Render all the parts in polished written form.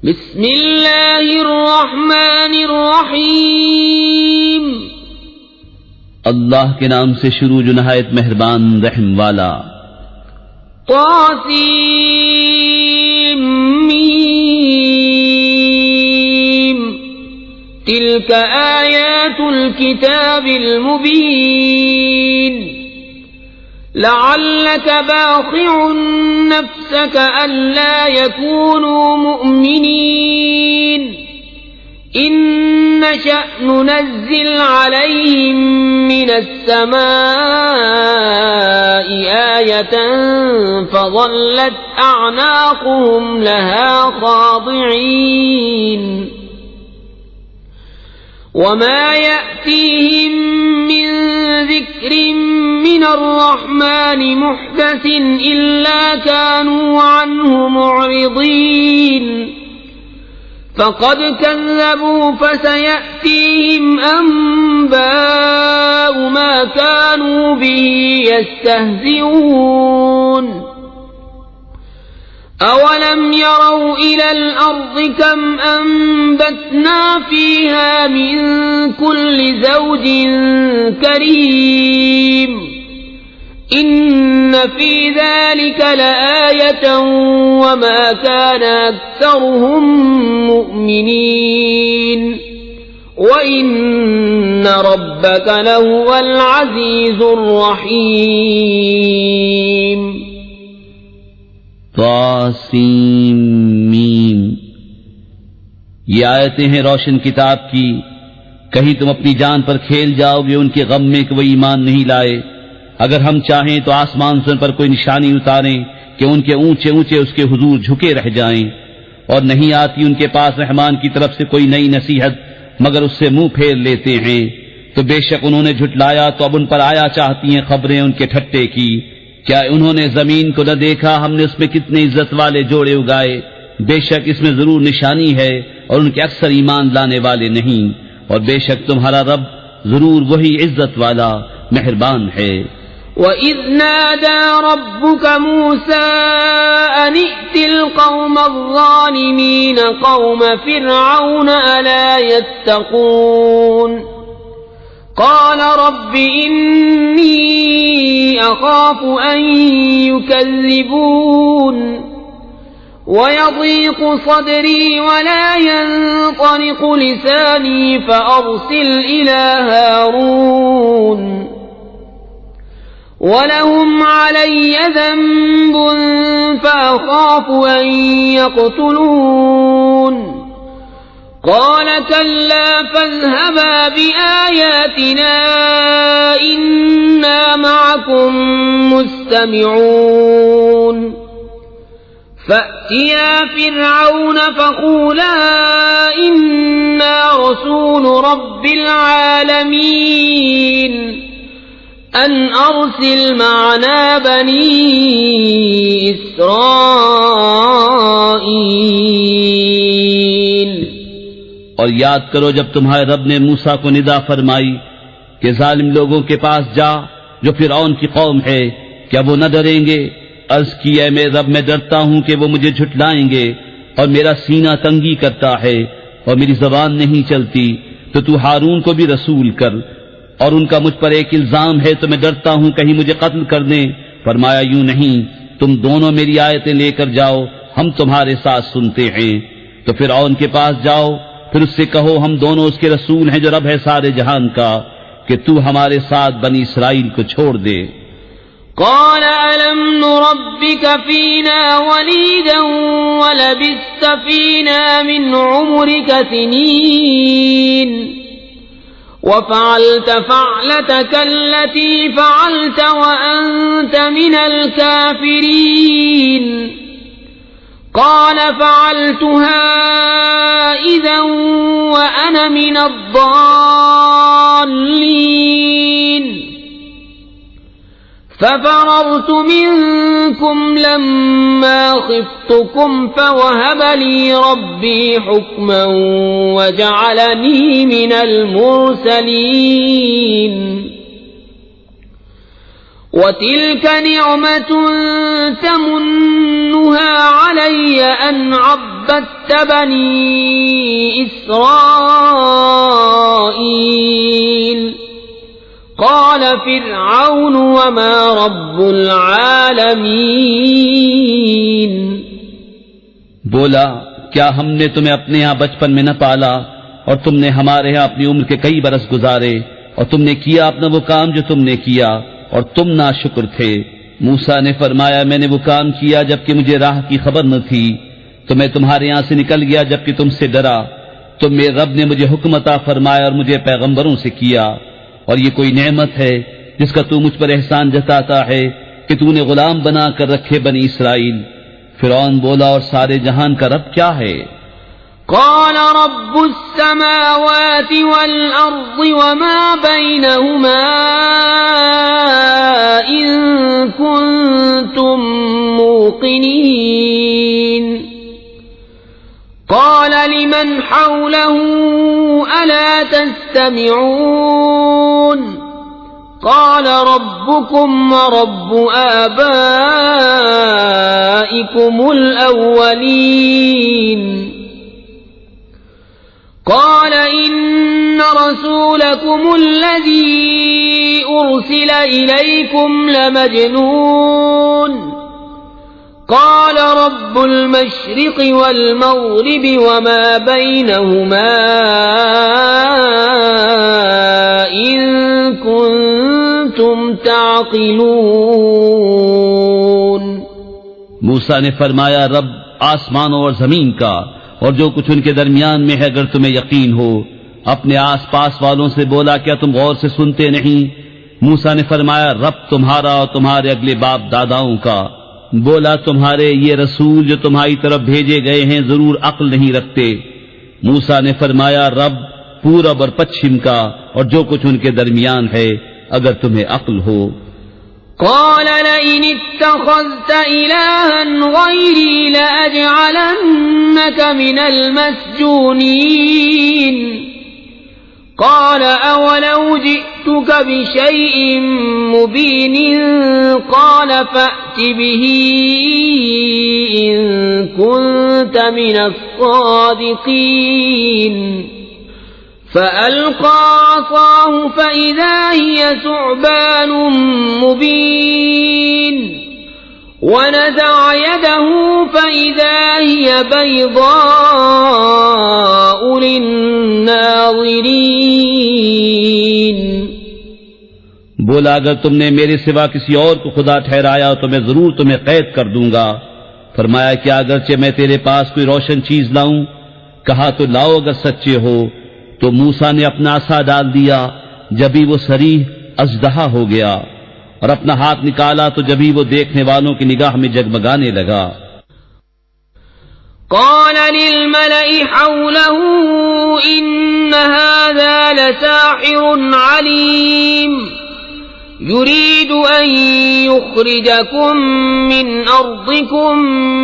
بسم اللہ الرحمن الرحیم اللہ کے نام سے شروع جو نہایت مہربان رحم والا. طاسیم تلک آیات الكتاب المبین لعلك باخع نفسك ألا يكونوا مؤمنين إن نشأ ننزل عليهم من السماء آية فظلت أعناقهم لها خاضعين وما يأتيهم من ذكر من الرحمن محدث إلا كانوا عنه معرضين فقد كذبوا فسيأتيهم أنباء ما كانوا به يستهزئون أولم يروا إلى الأرض كم أنبتنا فيها من كل زوج كريم إن في ذلك لآية وما كان أكثرهم مؤمنين وإن ربك لهو العزيز الرحيم. طاسیم میم. یہ آیتیں ہیں روشن کتاب کی. کہیں تم اپنی جان پر کھیل جاؤ گے ان کے غم میں کہ وہ ایمان نہیں لائے. اگر ہم چاہیں تو آسمان سے ان پر کوئی نشانی اتاریں کہ ان کے اونچے اونچے اس کے حضور جھکے رہ جائیں، اور نہیں آتی ان کے پاس رحمان کی طرف سے کوئی نئی نصیحت مگر اس سے منہ پھیر لیتے ہیں. تو بے شک انہوں نے جھٹلایا تو اب ان پر آیا چاہتی ہیں خبریں ان کے ٹھٹے کی. کیا انہوں نے زمین کو نہ دیکھا؟ ہم نے اس میں کتنے عزت والے جوڑے اگائے. بے شک اس میں ضرور نشانی ہے اور ان کے اکثر ایمان لانے والے نہیں. اور بے شک تمہارا رب ضرور وہی عزت والا مہربان ہے. وَإِذْ نَادَى رَبُّكَ مُوسَىٰ أَنِ ائْتِ الْقَوْمَ الظَّالِمِينَ قَوْمَ فِرْعَوْنَ أَلَا يَتَّقُونَ قال رب إني أخاف أن يكذبون ويضيق صدري ولا ينطلق لساني فأرسل إلى هارون ولهم علي ذنب فأخاف أن يقتلون قال كلا فاذهبا بآياتنا إنا معكم مستمعون فأتيا فرعون فقولا إنا رسول رب العالمين أن أرسل معنا بني إسرائيل. اور یاد کرو جب تمہارے رب نے موسیٰ کو ندا فرمائی کہ ظالم لوگوں کے پاس جا جو فرعون کی قوم ہے، کیا وہ نہ ڈریں گے؟ عرض کی اے میرے رب میں ڈرتا ہوں کہ وہ مجھے جھٹلائیں گے اور میرا سینہ تنگی کرتا ہے اور میری زبان نہیں چلتی، تو ہارون کو بھی رسول کر. اور ان کا مجھ پر ایک الزام ہے تو میں ڈرتا ہوں کہیں مجھے قتل کر دیں. فرمایا یوں نہیں، تم دونوں میری آیتیں لے کر جاؤ، ہم تمہارے ساتھ سنتے ہیں. تو فرعون کے پاس جاؤ، پھر اس سے کہو ہم دونوں اس کے رسول ہیں جو رب ہے سارے جہان کا، کہ تو ہمارے ساتھ بنی اسرائیل کو چھوڑ دے. قال ألم نربك فينا وليدا ولبثت فينا من عمرك سنين وفعلت فعلتك التي فعلت وأنت من الكافرين قال فعلتها إذا وأنا من الضالين ففررت منكم لما خفتكم فوهب لي ربي حكما وجعلني من المرسلين وَتِلْكَ نِعْمَةٌ تَمُنُّهَا عَلَيَّ أَنْ عَبَّدتَّ بَنِي إِسْرَائِيلَ قَالَ فِرْعَوْنُ وَمَا رَبُّ الْعَالَمِينَ بولا کیا ہم نے تمہیں اپنے ہاں بچپن میں نہ پالا اور تم نے ہمارے ہاں اپنی عمر کے کئی برس گزارے اور تم نے کیا اپنا وہ کام جو تم نے کیا اور تم ناشکر تھے. موسیٰ نے فرمایا میں نے وہ کام کیا جبکہ مجھے راہ کی خبر نہ تھی تو میں تمہارے یہاں سے نکل گیا جبکہ تم سے ڈرا تو میرے رب نے مجھے حکم عطا فرمایا اور مجھے پیغمبروں سے کیا. اور یہ کوئی نعمت ہے جس کا تو مجھ پر احسان جتاتا ہے کہ تو نے غلام بنا کر رکھے بنی اسرائیل. فرعون بولا اور سارے جہان کا رب کیا ہے؟ قال رب السماوات والأرض وما بينهما إن كنتم موقنين. قال لمن حوله ألا تستمعون. قال ربكم ورب آبائكم الأولين. قال إن رسولكم الذي أرسل إليكم لمجنون. قال رب المشرق والمغرب وما بينهما إن كنتم تعقلون. موسیٰ نے فرمایا رب آسمانوں اور زمین کا اور جو کچھ ان کے درمیان میں ہے اگر تمہیں یقین ہو. اپنے آس پاس والوں سے بولا کیا تم غور سے سنتے نہیں؟ موسیٰ نے فرمایا رب تمہارا اور تمہارے اگلے باپ داداؤں کا. بولا تمہارے یہ رسول جو تمہاری طرف بھیجے گئے ہیں ضرور عقل نہیں رکھتے. موسیٰ نے فرمایا رب پورب اور پچھم کا اور جو کچھ ان کے درمیان ہے اگر تمہیں عقل ہو. قال لئن اتخذت إلها غيري لأجعلنك من المسجونين. قال أولو جئتك بشيء مبين. قال فأت به إن كنت من الصادقين. فألقى عصاه فإذا هي ثعبان مبين. ونزع يده فإذا هي بيضاء للناظرين. بولا اگر تم نے میرے سوا کسی اور کو خدا ٹھہرایا تو میں ضرور تمہیں قید کر دوں گا. فرمایا کیا اگرچہ میں تیرے پاس کوئی روشن چیز لاؤں؟ کہا تو لاؤ اگر سچے ہو. تو موسیٰ نے اپنا عصا ڈال دیا جبھی وہ صریح اژدہا ہو گیا اور اپنا ہاتھ نکالا تو جبھی وہ دیکھنے والوں کی نگاہ میں جگمگانے لگا. قال للملأ حوله إن هذا لساحر عليم. يريد أن يخرجكم من أرضكم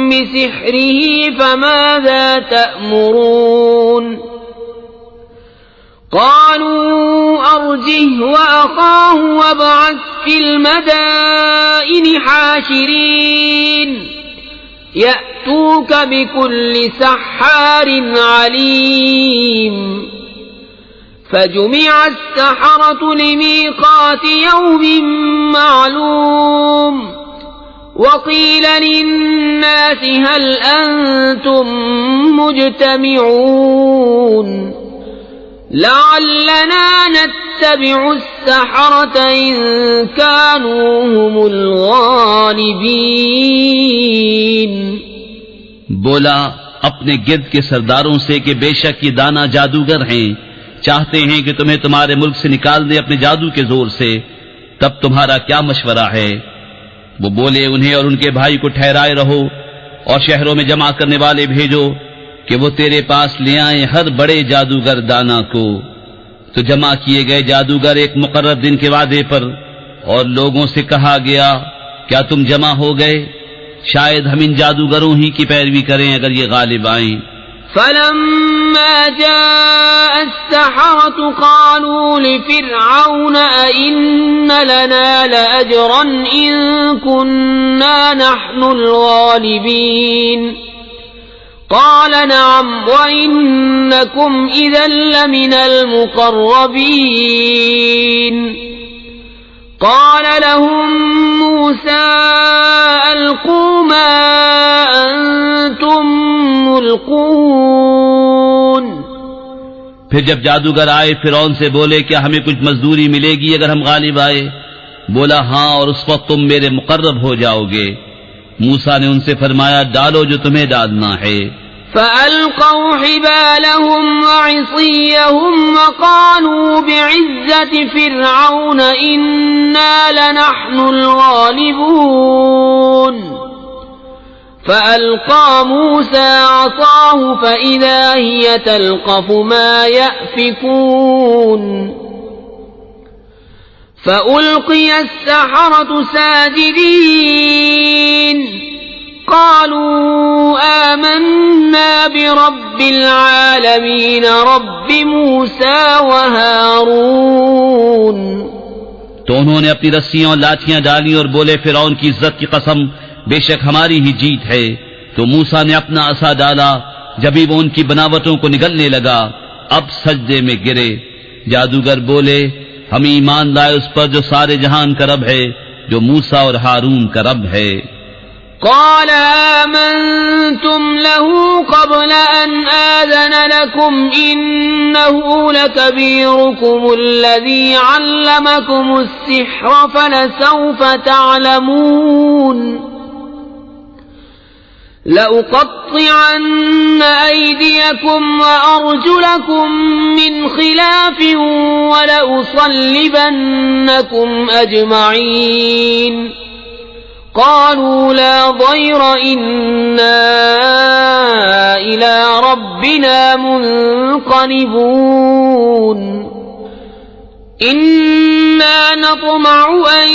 بسحره فماذا تأمرون. قالوا أرجه وأخاه وابعث في المدائن حاشرين يأتوك بكل سحار عليم. فجمع السحرة لميقات يوم معلوم. وقيل للناس هل أنتم مجتمعون. لعلنا نتبع السحرة إن كانوا هم الغالبين. بولا اپنے گرد کے سرداروں سے کہ بے شک یہ دانا جادوگر ہیں، چاہتے ہیں کہ تمہیں تمہارے ملک سے نکال دے اپنے جادو کے زور سے. تب تمہارا کیا مشورہ ہے؟ وہ بولے انہیں اور ان کے بھائی کو ٹھہرائے رہو اور شہروں میں جمع کرنے والے بھیجو کہ وہ تیرے پاس لے آئیں ہر بڑے جادوگر دانا کو. تو جمع کیے گئے جادوگر ایک مقرر دن کے وعدے پر اور لوگوں سے کہا گیا کیا تم جمع ہو گئے؟ شاید ہم ان جادوگروں ہی کی پیروی کریں اگر یہ غالب آئیں. فلما جاء السحرة قالوا لفرعون أئن لنا لأجرا إن كنا نحن الغالبين قال نعم وإنكم إذا لمن المقربين قال لهم موسى ألقوا ما أنتم ملقون. پھر جب جادوگر آئے فرعون سے بولے کیا ہمیں کچھ مزدوری ملے گی اگر ہم غالب آئے؟ بولا ہاں اور اس وقت تم میرے مقرب ہو جاؤ گے. موسیٰ نے ان سے فرمایا ڈالو جو تمہیں ڈالنا ہے. فألقوا حبالهم وعصيهم وقالوا بعزة فرعون إنا لنحن الغالبون فألقى موسى عصاه فإذا هي تلقف ما يأفكون فألقي السحرة ساجدين قالوا آمنا برب العالمين رب موسى وهارون. تو انہوں نے اپنی رسیاں اور لاٹھیاں ڈالی اور بولے فرعون کی عزت کی قسم بے شک ہماری ہی جیت ہے. تو موسیٰ نے اپنا عصا ڈالا جبھی وہ ان کی بناوٹوں کو نگلنے لگا اب سجدے میں گرے. جادوگر بولے ہم ایمان لائے اس پر جو سارے جہان کا رب ہے جو موسیٰ اور ہارون کا رب ہے. قال آمنتم له قبل أن آذن لكم إنه لكبيركم الذي علمكم السحر فلسوف تعلمون لأقطعن أيديكم وأرجلكم من خلاف ولأصلبنكم أجمعين قالوا لا ضير إنا إلى ربنا منقلبون إنا نطمع أن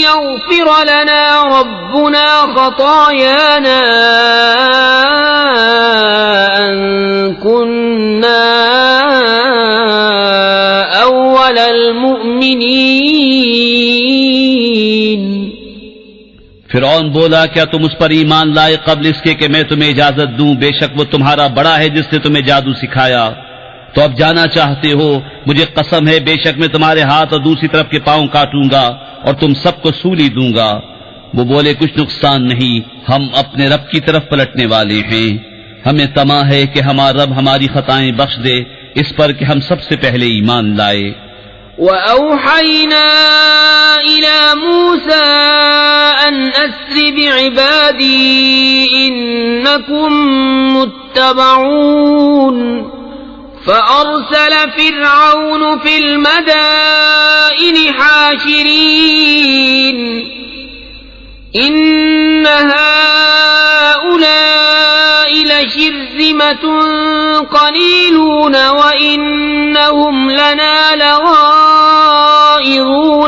يغفر لنا ربنا خطايانا أن كنا أول المؤمنين. فرعون بولا کیا تم اس پر ایمان لائے قبل اس کے کہ میں تمہیں اجازت دوں؟ بے شک وہ تمہارا بڑا ہے جس نے تمہیں جادو سکھایا. تو اب جانا چاہتے ہو؟ مجھے قسم ہے بے شک میں تمہارے ہاتھ اور دوسری طرف کے پاؤں کاٹوں گا اور تم سب کو سولی دوں گا. وہ بولے کچھ نقصان نہیں، ہم اپنے رب کی طرف پلٹنے والے ہیں. ہمیں طمع ہے کہ ہمارا رب ہماری خطائیں بخش دے اس پر کہ ہم سب سے پہلے ایمان لائے. وَأَوْحَيْنَا إِلَى مُوسَىٰ أَنْ أَسْرِ بِعِبَادِي إِنَّكُمْ مُتَّبَعُونَ فَأَرْسَلَ فِرْعَوْنُ فِي الْمَدَائِنِ حَاشِرِينَ إِنَّ هَٰؤُلَاءِ لَشِرْذِمَةٌ قَلِيلُونَ وَإِنَّهُمْ لَنَا لَغَائِظُونَ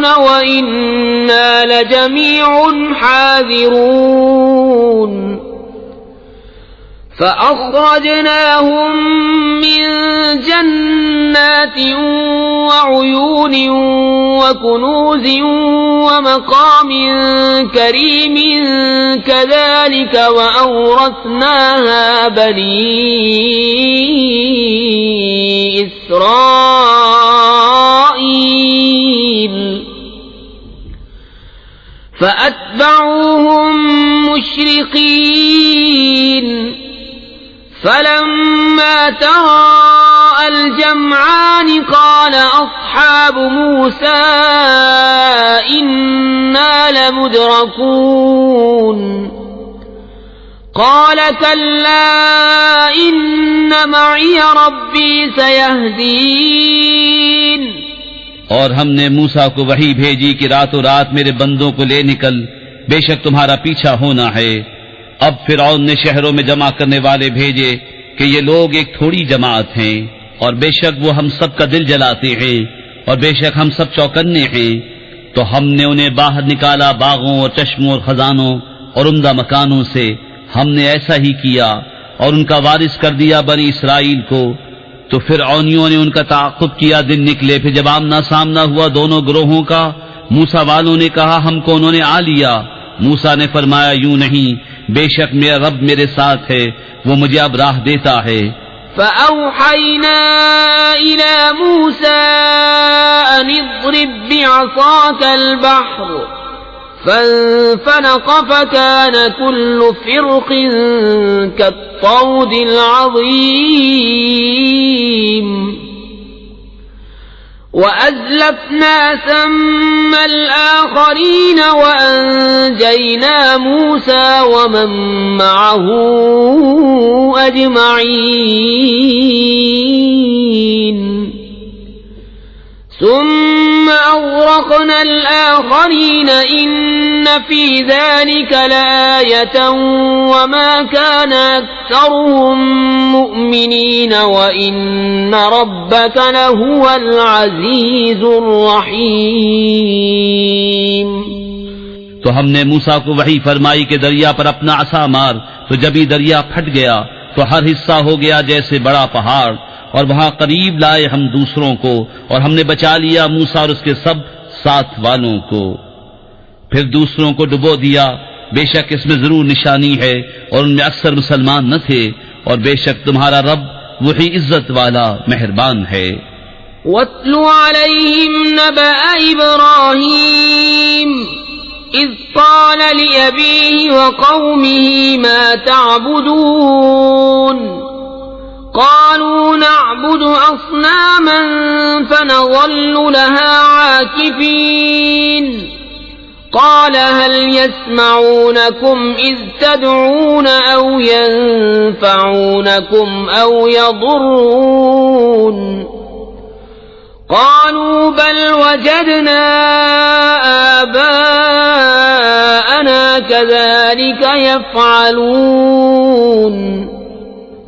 وَإِنَّا لَجَمِيعٌ حَاذِرُونَ فَأَخْرَجْنَاهُمْ مِنْ جَنَّاتٍ وَعُيُونٍ وَكُنُوزٍ وَمَقَامٍ كَرِيمٍ كَذَلِكَ وَأَوْرَثْنَاهَا بَنِي إِسْرَائِيلَ فَأَتْبَعُوهُمْ مُشْرِقِينَ فَلَمَّا تَرَاءَى الْجَمْعَانِ قَالَ أَصْحَابُ مُوسَىٰ إِنَّا لَمُدْرَكُونَ قَالَ كَلَّا إِنَّ مَعِيَ رَبِّي سَيَهْدِينِ. اور ہم نے موسیٰ کو وحی بھیجی کہ راتوں رات میرے بندوں کو لے نکل، بے شک تمہارا پیچھا ہونا ہے. اب فرعون نے شہروں میں جمع کرنے والے بھیجے کہ یہ لوگ ایک تھوڑی جماعت ہیں اور بے شک وہ ہم سب کا دل جلاتے ہیں اور بے شک ہم سب چوکنے ہیں. تو ہم نے انہیں باہر نکالا باغوں اور چشموں اور خزانوں اور عمدہ مکانوں سے. ہم نے ایسا ہی کیا اور ان کا وارث کر دیا بنی اسرائیل کو، تو فرعونیوں نے ان کا تعاقب کیا، دن نکلے، پھر جب آمنا سامنا ہوا دونوں گروہوں کا، موسیٰ والوں نے کہا ہم کو انہوں نے آ لیا، موسیٰ نے فرمایا یوں نہیں، بے شک میرا رب میرے ساتھ ہے، وہ مجھے اب راہ دیتا ہے۔ فأوحينا إلى موسى أن اضرب بعصاك البحر فانفلق فكان كل فرق كالطود العظيم وأزلفنا ثم الآخرين وأنجينا موسى ومن معه أجمعين ثم أغرقنا الآخرين إن في ذلك لآية وما كان أكثرهم مؤمنين وإن ربك لهو العزيز الرحيم۔ تو ہم نے موسیٰ کو وحی فرمائی کہ دریا پر اپنا عصا مار، تو جب ہی دریا پھٹ گیا تو ہر حصہ ہو گیا جیسے بڑا پہاڑ، اور وہاں قریب لائے ہم دوسروں کو، اور ہم نے بچا لیا موسیٰ اور اس کے سب ساتھ والوں کو، پھر دوسروں کو ڈبو دیا۔ بے شک اس میں ضرور نشانی ہے، اور ان میں اکثر مسلمان نہ تھے، اور بے شک تمہارا رب وہی عزت والا مہربان ہے۔ وَاتْلُ عَلَيْهِمْ نَبَأَ إِبْرَاهِيمَ إِذْ قَالَ لِأَبِيهِ وَقَوْمِهِ مَا تَعْبُدُونَ قالوا نعبد أصناما فنظل لها عاكفين قال هل يسمعونكم إذ تدعون أو ينفعونكم أو يضرون قالوا بل وجدنا آباءنا كذلك يفعلون۔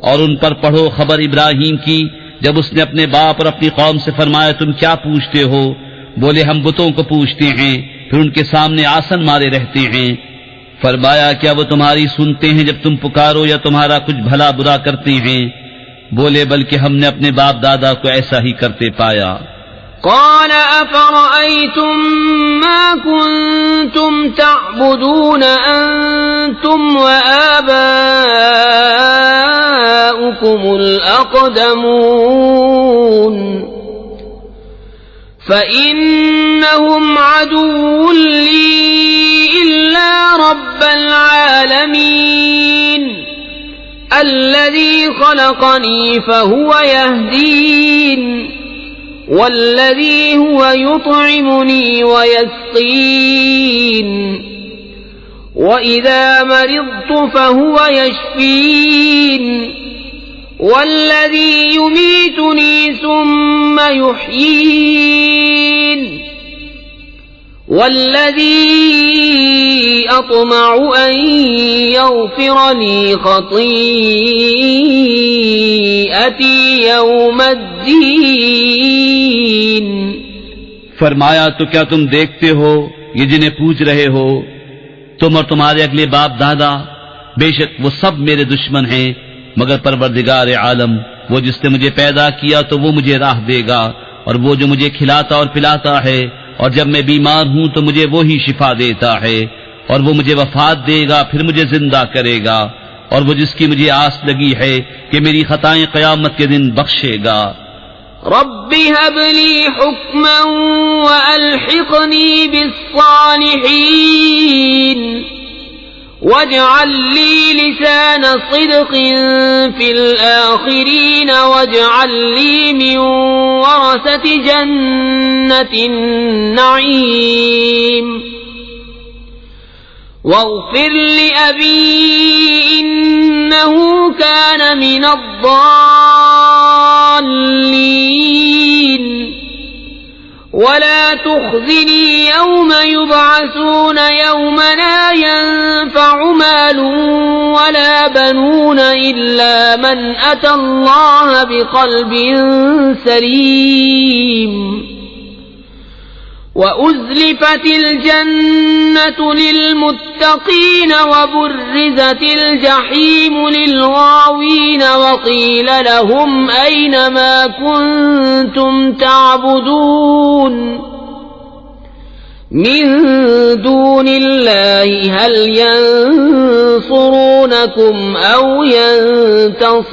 اور ان پر پڑھو خبر ابراہیم کی جب اس نے اپنے باپ اور اپنی قوم سے فرمایا تم کیا پوچھتے ہو؟ بولے ہم بتوں کو پوچھتے ہیں، پھر ان کے سامنے آسن مارے رہتے ہیں۔ فرمایا کیا وہ تمہاری سنتے ہیں جب تم پکارو یا تمہارا کچھ بھلا برا کرتے ہیں؟ بولے بلکہ ہم نے اپنے باپ دادا کو ایسا ہی کرتے پایا۔ قال أفرأيتم ما كنتم تعبدون أنتم وآباؤكم الأقدمون فإنهم عدو لي إلا رب العالمين الذي خلقني فهو يهدين والذي هو يطعمني ويسقين وإذا مرضت فهو يشفين والذي يميتني ثم يحيين والذي أطمع أن يغفر لي خطيئتي يوم الدين۔ فرمایا تو کیا تم دیکھتے ہو یہ جنہیں پوچھ رہے ہو تم اور تمہارے اگلے باپ دادا؟ بے شک وہ سب میرے دشمن ہیں مگر پروردگار عالم وہ جس نے مجھے پیدا کیا تو وہ مجھے راہ دے گا، اور وہ جو مجھے کھلاتا اور پلاتا ہے، اور جب میں بیمار ہوں تو مجھے وہی شفا دیتا ہے، اور وہ مجھے وفات دے گا پھر مجھے زندہ کرے گا، اور وہ جس کی مجھے آس لگی ہے کہ میری خطائیں قیامت کے دن بخشے گا۔ رب هب لي حكما وألحقني بالصالحين واجعل لي لسان صدق في الآخرين واجعل لي من ورثة جنة النعيم واغفر لأبي إنه كان من الضالين ولا تخزني يوم يبعثون يوم لا ينفع مال ولا بنون إلا من أتى الله بقلب سليم وَأُزْلِفَتِ الْجَنَّةُ لِلْمُتَّقِينَ وَبُرِّزَتِ الْجَحِيمُ لِلْغَاوِينَ وَقِيلَ لَهُمْ أَيْنَ مَا كُنتُمْ تَعْبُدُونَ مِن دُونِ اللَّهِ هَلْ يَنصُرُونَكُمْ أَوْ يَنتَصِرُونَ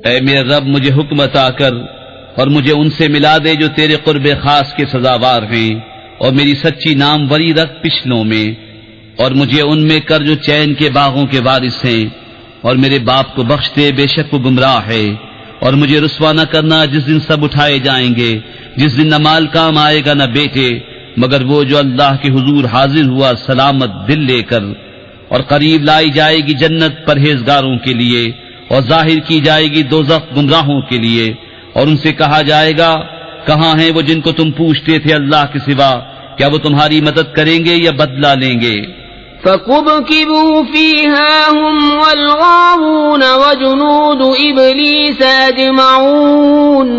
اے میرے رب، مجھے حکم عطا کر اور مجھے ان سے ملا دے جو تیرے قرب خاص کے سزاوار ہیں، اور میری سچی ناموری رکھ پچھلوں میں، اور مجھے ان میں کر جو چین کے باغوں کے وارث ہیں، اور میرے باپ کو بخش دے، بے شک وہ گمراہ ہے، اور مجھے رسوا نہ کرنا جس دن سب اٹھائے جائیں گے، جس دن نہ مال کام آئے گا نہ بیٹے، مگر وہ جو اللہ کے حضور حاضر ہوا سلامت دل لے کر، اور قریب لائی جائے گی جنت پرہیزگاروں کے لیے، اور ظاہر کی جائے گی دوزخ گمراہوں کے لیے، اور ان سے کہا جائے گا کہاں ہیں وہ جن کو تم پوچھتے تھے اللہ کے سوا، کیا وہ تمہاری مدد کریں گے یا بدلہ لیں گے؟ فَكُبْكِبُوا فِيهَا هُمْ وَالْغَاوُونَ وَجُنُودُ إِبْلِيسَ أَجْمَعُونَ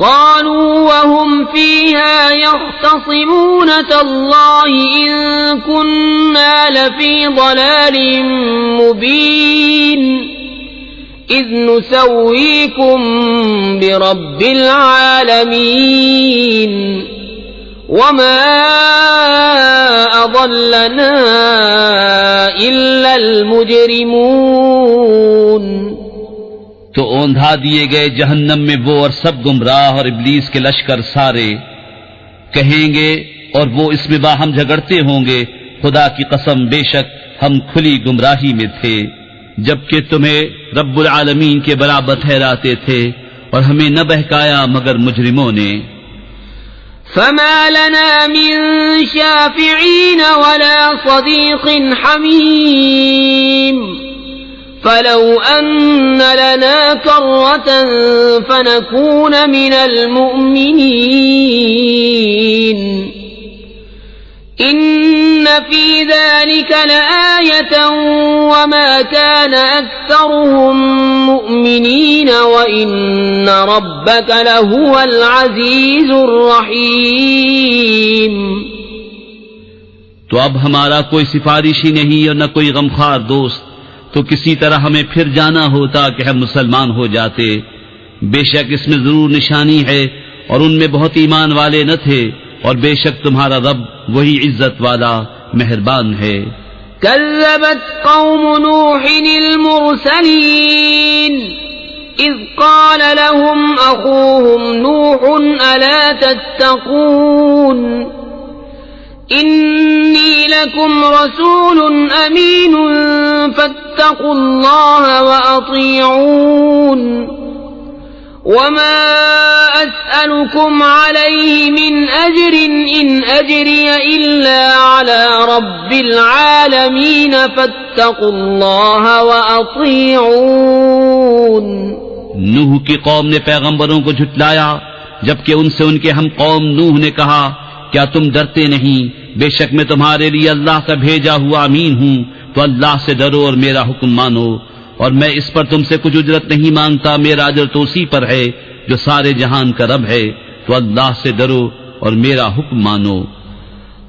قَالُوا وَهُمْ فِيهَا يَخْتَصِمُونَ تَاللَّهِ إِن كُنَّا لَفِي ضَلَالٍ مُبِينٍ إِذْ نُسَوِّيكُم بِرَبِّ الْعَالَمِينَ وَمَا أَضَلَّنَا إِلَّا الْمُجْرِمُونَ تو اوندھا دیے گئے جہنم میں وہ اور سب گمراہ اور ابلیس کے لشکر سارے، کہیں گے اور وہ اس میں باہم جھگڑتے ہوں گے، خدا کی قسم بے شک ہم کھلی گمراہی میں تھے، جبکہ تمہیں رب العالمین کے برابر ٹھہراتے تھے اور ہمیں نہ بہکایا مگر مجرموں نے۔ فما لنا من شافعین ولا صدیق حمیم فلو ان لنا کرة فنكون من المؤمنین ان فی ذلك لآیة وما كان اکثرهم مؤمنین وان ربک لهو العزیز الرحیم۔ تو اب ہمارا کوئی سفارشی نہیں اور نہ کوئی غمخوار دوست، تو کسی طرح ہمیں پھر جانا ہوتا کہ ہم مسلمان ہو جاتے، بے شک اس میں ضرور نشانی ہے اور ان میں بہت ایمان والے نہ تھے، اور بے شک تمہارا رب وہی عزت والا مہربان ہے۔ كذبت قوم نوح المرسلين إذ قال لهم أخوهم نوح ألا تتقون إني لكم رسول أمين فاتقوا الله وأطيعون وما أسألكم عليه من أجر إن أجري إلا على رب العالمين فاتقوا الله وأطيعون۔ نوح کی قوم نے پیغمبروں کو جھٹلایا، جبکہ ان سے ان کے ہم قوم نوح نے کہا کیا تم ڈرتے نہیں؟ بے شک میں تمہارے لیے اللہ کا بھیجا ہوا امین ہوں، تو اللہ سے ڈرو اور میرا حکم مانو، اور میں اس پر تم سے کچھ اجرت نہیں مانگتا، میرا اجر تو اسی پر ہے جو سارے جہان کا رب ہے، تو اللہ سے ڈرو اور میرا حکم مانو۔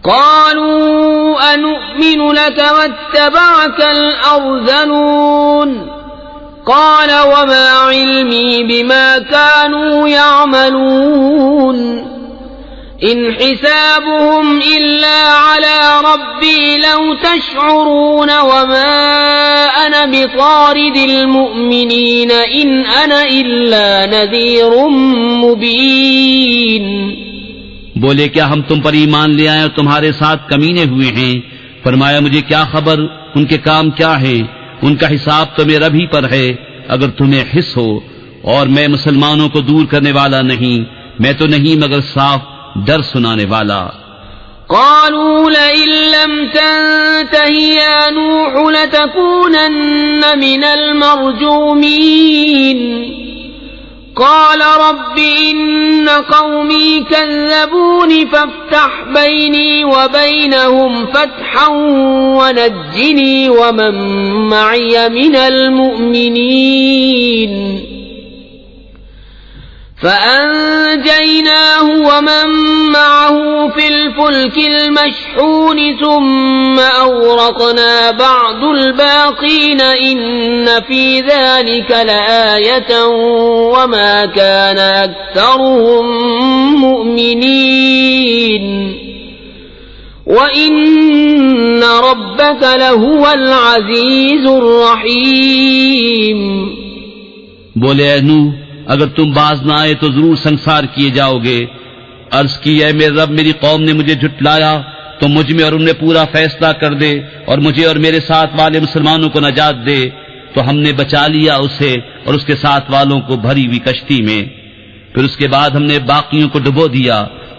قالوا أنؤمن لك واتبعك الأرذلون قال وما علمي بما كانوا يعملون إن حسابهم إلا على ربي لو تشعرون وما أنا بطارد المؤمنين إن أنا إلا نذير مبين۔ بولے کیا ہم تم پر ایمان لے آئے اور تمہارے ساتھ کمینے ہوئے ہیں؟ فرمایا مجھے کیا خبر ان کے کام کیا ہے، ان کا حساب تو میرا بھی پر ہے اگر تمہیں حس ہو، اور میں مسلمانوں کو دور کرنے والا نہیں، میں تو نہیں مگر صاف ڈر سنانے والا۔ قالوا لئن لم تنته يا نوح لتكونن من المرجومين قال رب إن قومي كذبوني فافتح بيني وبينهم فتحا ونجني ومن معي من المؤمنين فأنجيناه ومن معه في الفلك المشحون ثم أغرقنا بعد الباقين إن في ذلك لآية وما كان أكثرهم مؤمنين وَإِنَّ رَبَّكَ لَهُوَ الْعَزِيزُ الرَّحِيمُ۔ بولے اے نوح، اگر تم باز نہ آئے تو ضرور سنسار کیے جاؤ گے۔ عرض کی اے میرے رب، میری قوم نے مجھے جھٹلایا، تو مجھ میں اور ان میں پورا فیصلہ کر دے اور مجھے اور میرے ساتھ والے مسلمانوں کو نجات دے۔ تو ہم نے بچا لیا اسے اور اس کے ساتھ والوں کو بھری ہوئی کشتی میں۔ پھر اس کے بعد ہم نے باقیوں کو ڈبو دیا۔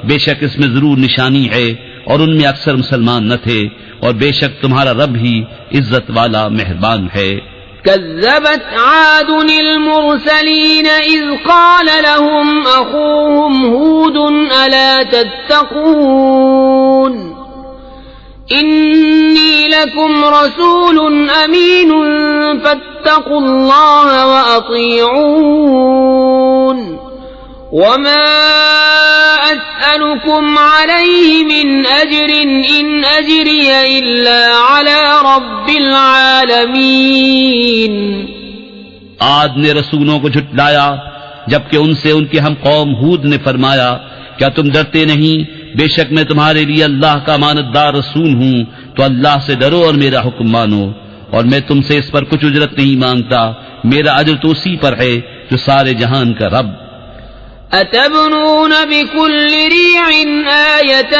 بے شک اس میں ضرور نشانی ہے اور ان میں اکثر مسلمان نہ تھے، اور بے شک تمہارا رب ہی عزت والا مہربان ہے۔ كذبت عاد المرسلين إذ قال لهم أخوهم هود ألا تتقون إني لكم رسول أمين فاتقوا الله وأطيعون وما أسألكم عليه من أجر إن أجري إلا على رب العالمين۔ عاد نے رسولوں کو جھٹلایا جبکہ ان سے ان کی ہم قوم ہود نے فرمایا، کیا تم ڈرتے نہیں؟ بے شک میں تمہارے لیے اللہ کا امانت دار رسول ہوں، تو اللہ سے ڈرو اور میرا حکم مانو، اور میں تم سے اس پر کچھ اجرت نہیں مانگتا، میرا اجر تو اسی پر ہے جو سارے جہان کا رب۔ أتبنون بكل ريع آية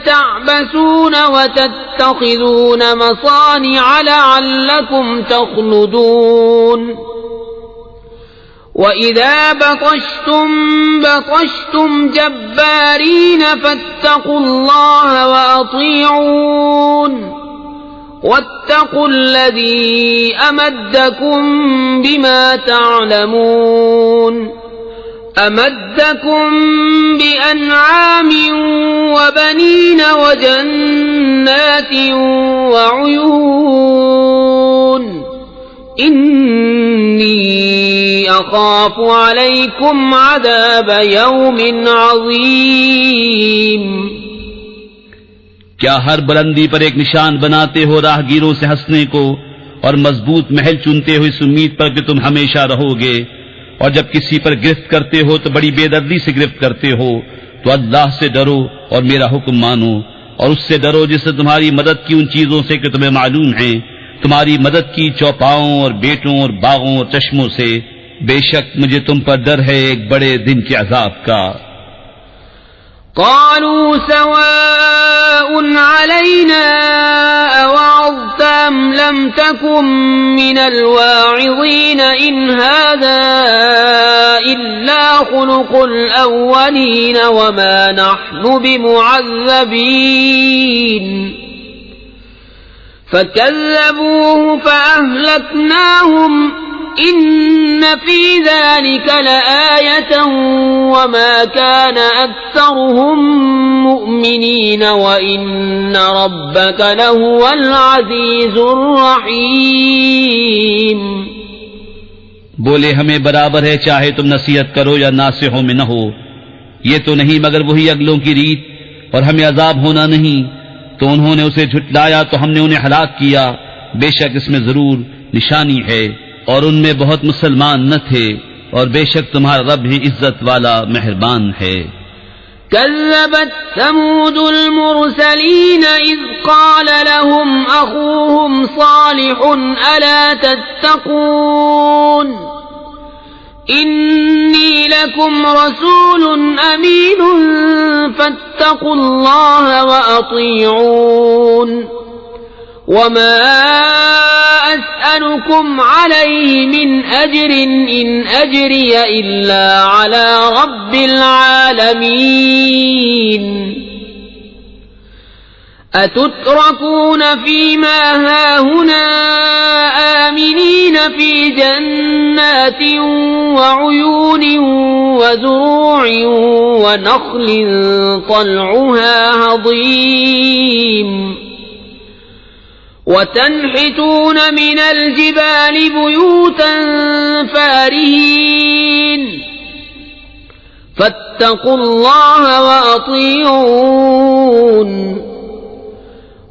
تعبثون وتتخذون مصانع لعلكم تخلدون وإذا بطشتم بطشتم جبارين فاتقوا الله وأطيعون واتقوا الذي أمدكم بما تعلمون أمدكم بأنعام وبنين وجنات وعيون إني أخاف عليكم عذاب يوم عظيم۔ کیا ہر بلندی پر ایک نشان بناتے ہو راہگیروں سے ہنسنے کو، اور مضبوط محل چنتے ہو اس امید پر کہ تم ہمیشہ رہو گے، اور جب کسی پر گرفت کرتے ہو تو بڑی بے دردی سے گرفت کرتے ہو، تو اللہ سے ڈرو اور میرا حکم مانو، اور اس سے ڈرو جس سے تمہاری مدد کی ان چیزوں سے کہ تمہیں معلوم ہیں، تمہاری مدد کی چوپاؤں اور بیٹوں اور باغوں اور چشموں سے۔ بے شک مجھے تم پر ڈر ہے ایک بڑے دن کے عذاب کا۔ قالوا سواء علينا أوعظت أم لم تكن من الواعظين إن هذا إلا خلق الأولين وما نحن بمعذبين فكذبوه فأهلكناهم إن في ذلك لآية وما كان أكثرهم مؤمنين وإن ربك لهو العزيز الرحيم۔ بولے ہمیں برابر ہے چاہے تم نصیحت کرو یا ناصحوں میں نہ ہو، یہ تو نہیں مگر وہی اگلوں کی ریت، اور ہمیں عذاب ہونا نہیں۔ تو انہوں نے اسے جھٹلایا تو ہم نے انہیں ہلاک کیا، بے شک اس میں ضرور نشانی ہے، اور ان میں بہت مسلمان نہ تھے، اور بے شک تمہارا رب ہی عزت والا مہربان ہے۔ كذبت ثمود المرسلين إذ قال لهم أخوهم صالح ألا تتقون إني لكم رسول أمين فاتقوا الله وأطيعون وما أسألكم عليه من أجر إن أجري إلا على رب العالمين أتتركون فيما هاهنا آمنين في جنات وعيون وزروع ونخل طلعها هضيم وتنحتون من الجبال بيوتا فارهين فاتقوا الله وأطيعون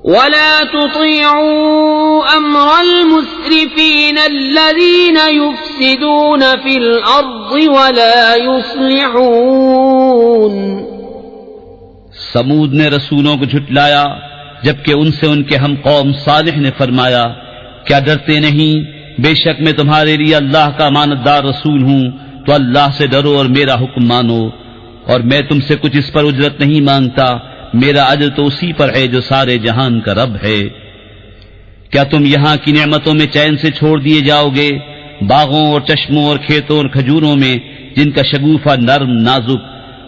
ولا تطيعوا أمر المسرفين الذين يفسدون في الأرض ولا يصلحون. سمود نے رسولوں کو جھٹلایا جبکہ ان سے ان کے ہم قوم صالح نے فرمایا کیا ڈرتے نہیں، بے شک میں تمہارے لیے اللہ کا امانتدار رسول ہوں، تو اللہ سے ڈرو اور میرا حکم مانو، اور میں تم سے کچھ اس پر اجرت نہیں مانگتا، میرا اجر تو اسی پر ہے جو سارے جہان کا رب ہے. کیا تم یہاں کی نعمتوں میں چین سے چھوڑ دیے جاؤ گے، باغوں اور چشموں اور کھیتوں اور کھجوروں میں جن کا شگوفہ نرم نازک،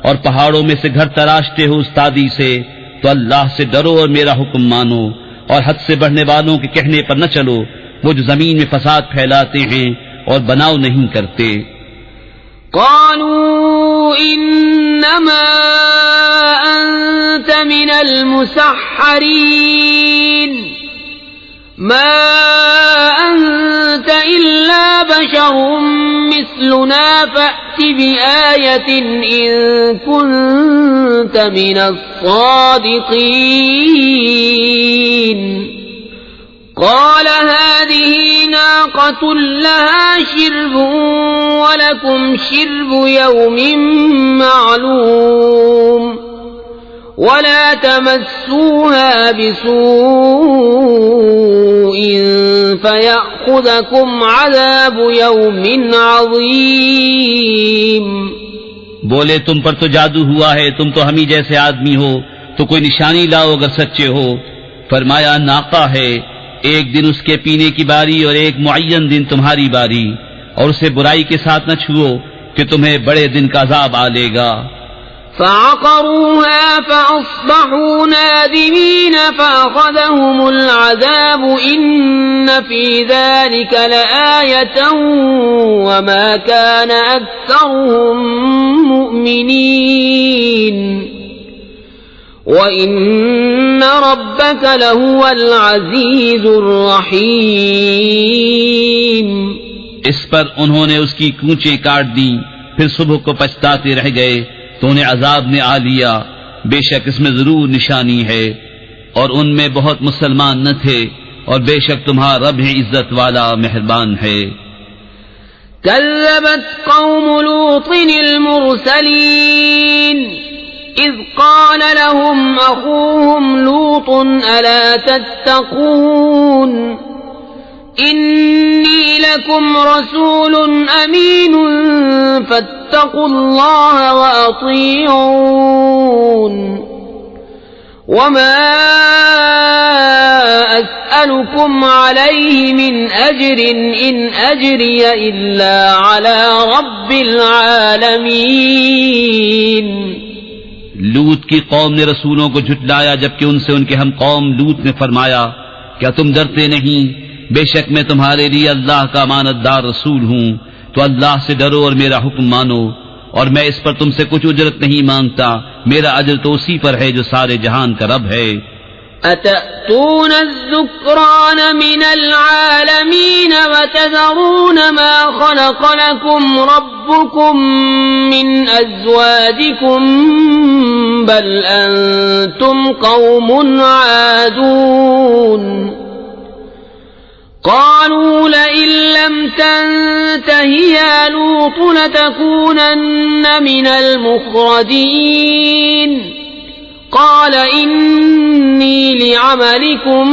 اور پہاڑوں میں سے گھر تراشتے ہو استادی سے، تو اللہ سے ڈرو اور میرا حکم مانو، اور حد سے بڑھنے والوں کے کہنے پر نہ چلو، وہ جو زمین میں فساد پھیلاتے ہیں اور بناؤ نہیں کرتے. قالوا انما انت من المسحرين ما انت الا بشر مثلنا فأت بآية ان كنت من الصادقين. قال هذه ناقة لها شرب ولكم شرب يوم معلوم ولا تمسوها بسوء فيأخذكم عذاب يوم عظيم. بولے تم پر تو جادو ہوا ہے، تم تو ہم ہی جیسے آدمی ہو، تو کوئی نشانی لاؤ اگر سچے ہو. فرمایا ناقہ ہے، ایک دن اس کے پینے کی باری اور ایک معین دن تمہاری باری، اور اسے برائی کے ساتھ نہ چھوؤ کہ تمہیں بڑے دن کا عذاب آ لے گا. فعقروها فأصبحوا نادمين فأخذهم العذاب إن في ذلك لآية وما كان أكثرهم مؤمنين وَإِنَّ رَبَّكَ لَهُوَ الْعَزِيزُ الرَّحِيمُ. اس پر انہوں نے اس کی کونچیں کاٹ دی، پھر صبح کو پچھتاتے رہ گئے تو انہیں عذاب نے آ لیا. بے شک اس میں ضرور نشانی ہے، اور ان میں بہت مسلمان نہ تھے، اور بے شک تمہارا رب ہی عزت والا مہربان ہے. كذبت قوم لوط المرسلين إذ قال لهم أخوهم لوط ألا تتقون إني لكم رسول أمين فاتقوا الله وأطيعون وما أسألكم عليه من أجر إن أجري إلا على رب العالمين. لوط کی قوم نے رسولوں کو جھٹلایا جبکہ ان سے ان کے ہم قوم لوط نے فرمایا کیا تم ڈرتے نہیں، بے شک میں تمہارے لیے اللہ کا امانتدار رسول ہوں، تو اللہ سے ڈرو اور میرا حکم مانو، اور میں اس پر تم سے کچھ اجرت نہیں مانگتا، میرا اجر تو اسی پر ہے جو سارے جہان کا رب ہے. أتأتون الذكران من العالمين وتذرون ما خلق لكم ربكم من أزواجكم بل أنتم قوم عادون. قالوا لئن لم تنته يا لوط لتكونن من المخرجين. قال إني لعملكم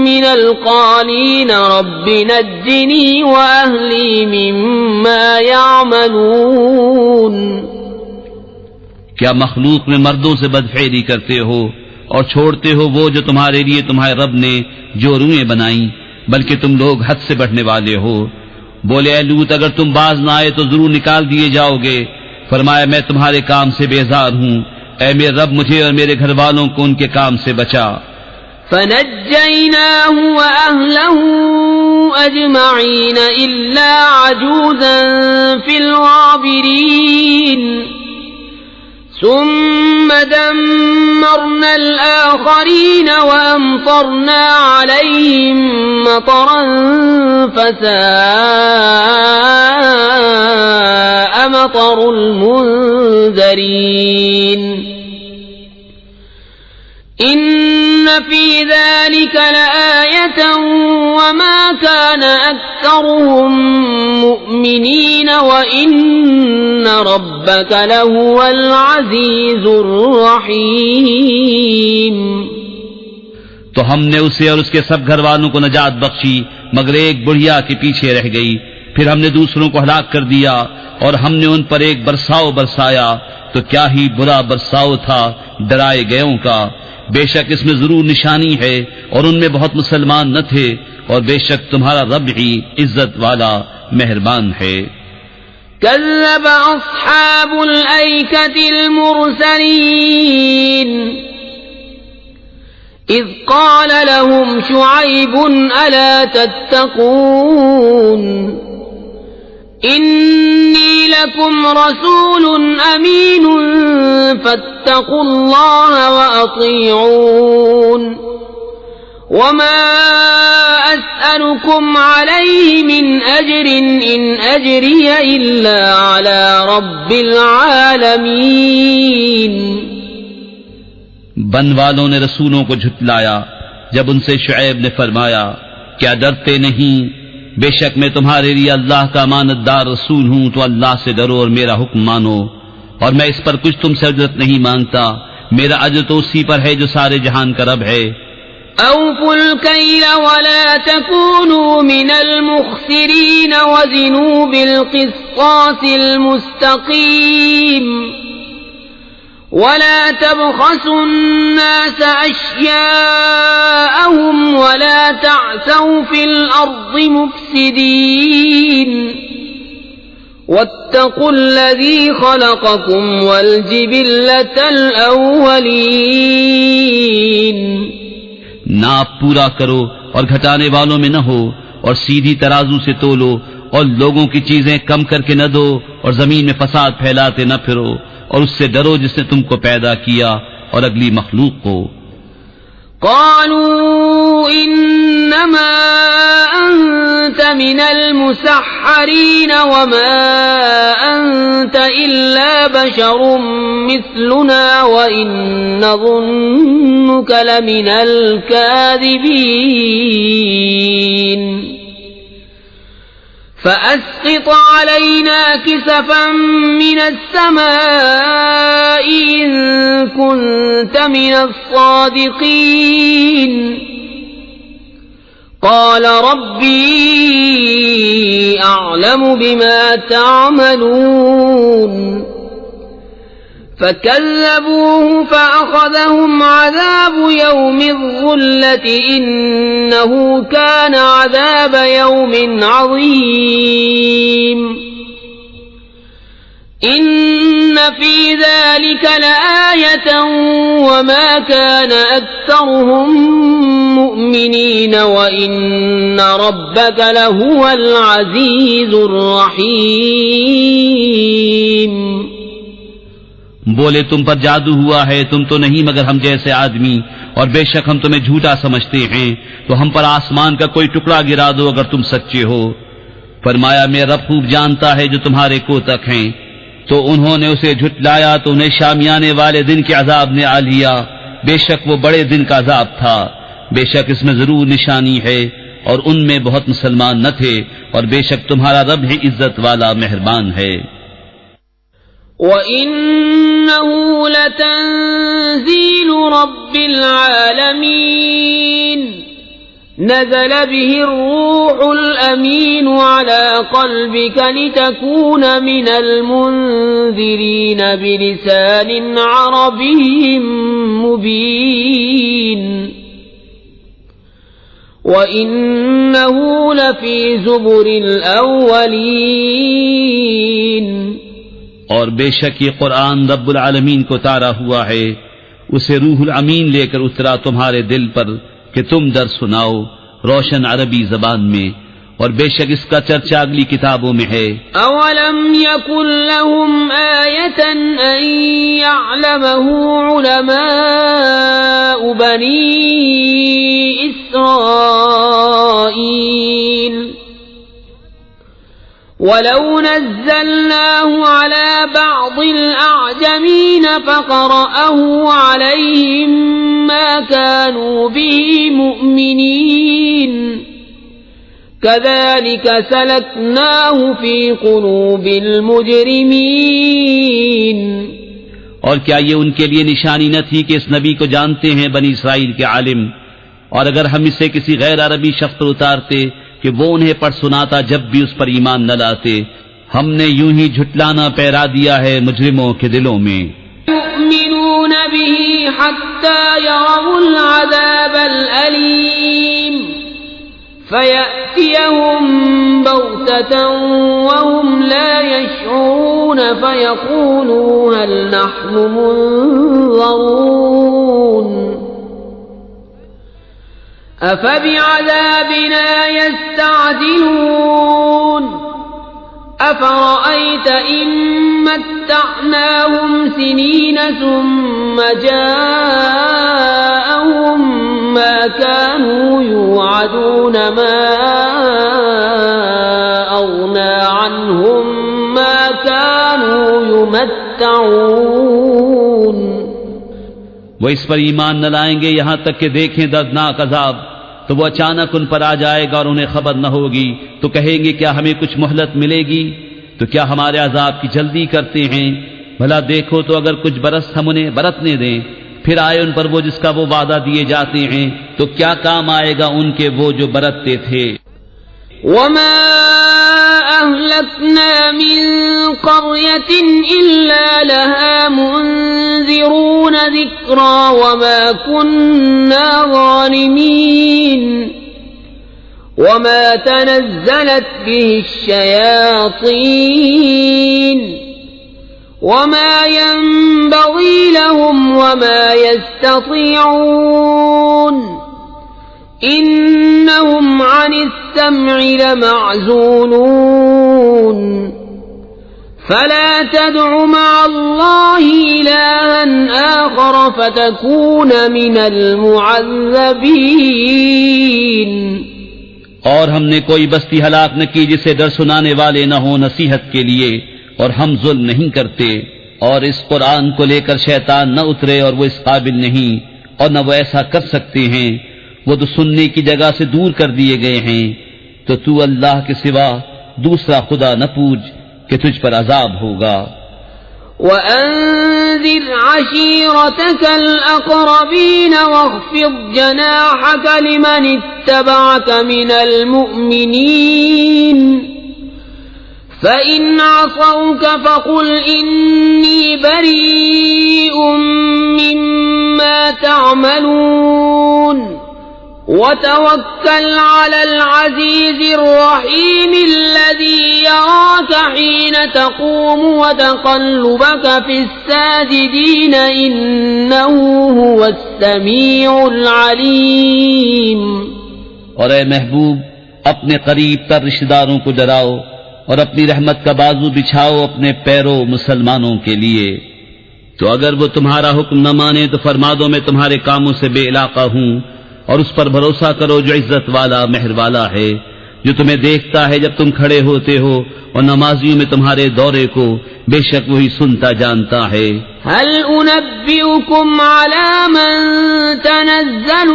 من القالين رب نجني وأهلي مما يعملون. کیا مخلوق میں مردوں سے بدفعلی کرتے ہو اور چھوڑتے ہو وہ جو تمہارے لیے تمہارے رب نے جو روئیں بنائیں، بلکہ تم لوگ حد سے بڑھنے والے ہو. بولے اے لوط اگر تم باز نہ آئے تو ضرور نکال دیے جاؤ گے. فرمایا میں تمہارے کام سے بیزار ہوں، اے میرے رب مجھے اور میرے گھر والوں کو ان کے کام سے بچا. فنجيناه وأهله أجمعين إلا عجوزا في الغابرين. ثم دمرنا الآخرين وأمطرنا عليهم مطرا فساء مطر أكثر المنذرين إن في ذلك لآية وما كان أكثرهم مؤمنين وإن ربك لهو العزيز الرحيم. تو ہم نے اسے اور اس کے سب گھر والوں کو نجات بخشی مگر ایک بڑھیا کے پیچھے رہ گئی. پھر ہم نے دوسروں کو ہلاک کر دیا اور ہم نے ان پر ایک برساؤ برسایا تو کیا ہی برا برساؤ تھا ڈرائے گئوں کا. بے شک اس میں ضرور نشانی ہے اور ان میں بہت مسلمان نہ تھے اور بے شک تمہارا رب ہی عزت والا مہربان ہے. كذب أصحاب الأيكة المرسلين إذ قال لهم شعيب ألا تتقون إني لكم رسول أمين فاتقوا الله وأطيعون وما أسألكم عليه من أجر إن أجري إلا على رب العالمين. بن والوں نے رسولوں کو جھٹلایا جب ان سے شعیب نے فرمایا کیا ڈرتے نہیں، بے شک میں تمہارے لیے اللہ کا امانت دار رسول ہوں تو اللہ سے ڈرو اور میرا حکم مانو اور میں اس پر کچھ تم سے اجرت نہیں مانگتا، میرا اجر تو اسی پر ہے جو سارے جہان کا رب ہے. أوفوا الكيل ولا تكونوا من المخسرين وزنوا بالقسطاس المستقيم ولا تبخسوا الناس أشياءهم ولا تعثوا في الأرض مفسدين واتقوا الذي خلقكم والجبلة الأولين. ناپ پورا کرو اور گھٹانے والوں میں نہ ہو اور سیدھی ترازو سے تولو اور لوگوں کی چیزیں کم کر کے نہ دو اور زمین میں فساد پھیلاتے نہ پھرو اور اس سے ڈرو جس نے تم کو پیدا کیا اور اگلی مخلوق کو. قالوا إنما أنت من المسحرين وما أنت إلا بشر مثلنا وإن نظنك لمن الكاذبين فأسقط علينا كسفا من السماء إن كنت من الصادقين. قال ربي أعلم بما تعملون فكذبوه فأخذهم عذاب يوم الظلة إنه كان عذاب يوم عظيم. إن في ذلك لآية وما كان أكثرهم مؤمنين وإن ربك لهو العزيز الرحيم. بولے تم پر جادو ہوا ہے، تم تو نہیں مگر ہم جیسے آدمی اور بے شک ہم تمہیں جھوٹا سمجھتے ہیں تو ہم پر آسمان کا کوئی ٹکڑا گرا دو اگر تم سچے ہو. فرمایا میرا رب خوب جانتا ہے جو تمہارے کوتک ہیں. تو انہوں نے اسے جھٹلایا تو انہیں شامیانے والے دن کے عذاب نے آ لیا، بے شک وہ بڑے دن کا عذاب تھا. بے شک اس میں ضرور نشانی ہے اور ان میں بہت مسلمان نہ تھے اور بے شک تمہارا رب ہی عزت والا مہربان ہے. وَإِنَّهُ لَتَنزِيلُ رَبِّ الْعَالَمِينَ نزل به الروح الأمين على قلبك لتكون من المنذرين بلسان عربي مبين وإنه لفي زبر الأولين. اور بے شک یہ قرآن رب العالمین کو اتارا ہوا ہے، اسے روح الامین لے کر اترا تمہارے دل پر کہ تم در سناؤ روشن عربی زبان میں، اور بے شک اس کا چرچا اگلی کتابوں میں ہے. اولم یکن لهم آیة ان یعلمه علماء بنی اسرائیل ولو نزلناه على بعض الأعجمين فقرأه عليهم ما كانوا به مؤمنين كذلك سلكناه في قلوب المجرمين. اور کیا یہ ان کے لیے نشانی نہ تھی کہ اس نبی کو جانتے ہیں بنی اسرائیل کے عالم، اور اگر ہم اسے کسی غیر عربی شخص پر اتارتے کہ وہ انہیں پڑھ سناتا جب بھی اس پر ایمان نہ لاتے، ہم نے یوں ہی جھٹلانا پیرا دیا ہے مجرموں کے دلوں میں. يؤمنون به حتى يروا العذاب الأليم فيأتيهم بغتة وهم لا يشعرون فيقولوا هل نحن منظرون أفبعذابنا يستعجلون أفرأيت إن متعناهم سنين ثم جاءهم ما كانوا يوعدون ما أغنى عنهم ما كانوا يمتعون. وہ اس پر ایمان نہ لائیں گے یہاں تک کہ دیکھیں دردناک عذاب، تو وہ اچانک ان پر آ جائے گا اور انہیں خبر نہ ہوگی، تو کہیں گے کیا ہمیں کچھ مہلت ملے گی؟ تو کیا ہمارے عذاب کی جلدی کرتے ہیں؟ بھلا دیکھو تو اگر کچھ برس ہم انہیں برتنے دیں، پھر آئے ان پر وہ جس کا وہ وعدہ دیے جاتے ہیں، تو کیا کام آئے گا ان کے وہ جو برتتے تھے؟ وما أهلكنا من قرية إلا لها منذرون ذكرى وما كنا ظالمين وما تنزلت به الشياطين وما ينبغي لهم وما يستطيعون إنهم عن السمع لمعزولون فلا تدع مع الله إلها آخر فتكون من المعذبين. اور ہم نے کوئی بستی ہلاک نہ کی جسے ڈر سنانے والے نہ ہوں نصیحت کے لیے، اور ہم ظلم نہیں کرتے، اور اس قرآن کو لے کر شیطان نہ اترے اور وہ اس قابل نہیں، اور نہ وہ ایسا کر سکتے ہیں، وہ تو سننے کی جگہ سے دور کر دیے گئے ہیں. تو اللہ کے سوا دوسرا خدا نہ پوج کہ تجھ پر عذاب ہوگا. وَأَنذِرْ عَشِيرَتَكَ الْأَقْرَبِينَ وَاخْفِضْ جَنَاحَكَ لِمَنِ اتَّبَعَكَ مِنَ الْمُؤْمِنِينَ فَإِنْ عَصَوْكَ فَقُلْ إِنِّي بَرِيءٌ مِّمَّا تَعْمَلُونَ وَتَوَكَّلْ عَلَى الْعَزِيزِ الرَّحِيمِ الَّذِي يَرَاكَ حِينَ تَقُومُ وَتَقَلُّبَكَ فِي السَّاجِدِينَ إِنَّهُ هُوَ السَّمِيعُ الْعَلِيمُ. اور اے محبوب، اپنے قریب تر رشتہ داروں کو ڈراؤ اور اپنی رحمت کا بازو بچھاؤ اپنے پیروں مسلمانوں کے لیے. تو اگر وہ تمہارا حکم نہ مانے تو فرما دو میں تمہارے کاموں سے بے علاقہ ہوں، اور اس پر بھروسہ کرو جو عزت والا مہر والا ہے، جو تمہیں دیکھتا ہے جب تم کھڑے ہوتے ہو اور نمازیوں میں تمہارے دورے کو، بے شک وہی سنتا جانتا ہے. هل أنبئكم على من تنزل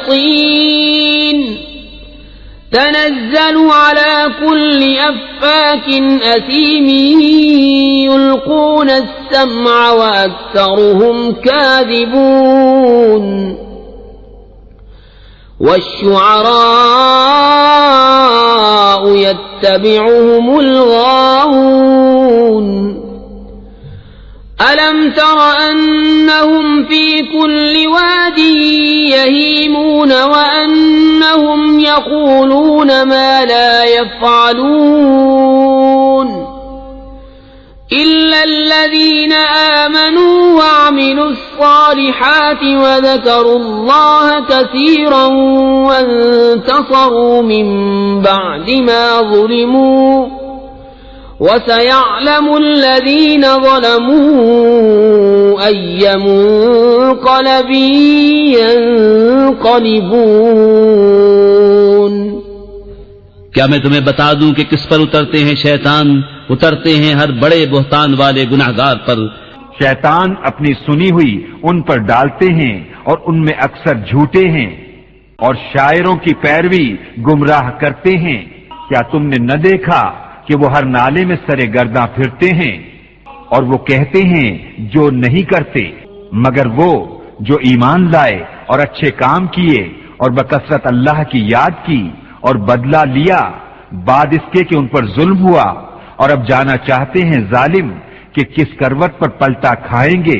الشياطين تنزل على كل أفاك أثيم يلقون السمع وأكثرهم كاذبون. والشعراء يتبعهم الغاوون. ألم تر أنهم في كل واد يهيمون وأنهم يقولون ما لا يفعلون إلا الذين آمنوا وعملوا الصالحات وذكروا الله كثيرا وانتصروا من بعد ما ظلموا وسيعلم الذين ظلموا أي منقلب ينقلبون. کیا میں تمہیں بتا دوں کہ کس پر اترتے ہیں شیطان؟ اترتے ہیں ہر بڑے بہتان والے گناہگار پر۔ شیطان اپنی سنی ہوئی ان پر ڈالتے ہیں اور ان میں اکثر جھوٹے ہیں، اور شاعروں کی پیروی گمراہ کرتے ہیں۔ کیا تم نے نہ دیکھا کہ وہ ہر نالے میں سرے گرداں پھرتے ہیں، اور وہ کہتے ہیں جو نہیں کرتے، مگر وہ جو ایمان لائے اور اچھے کام کیے اور بکثرت اللہ کی یاد کی اور بدلہ لیا بعد اس کے کہ ان پر ظلم ہوا، اور اب جانا چاہتے ہیں ظالم کہ کس کروٹ پر پلٹا کھائیں گے۔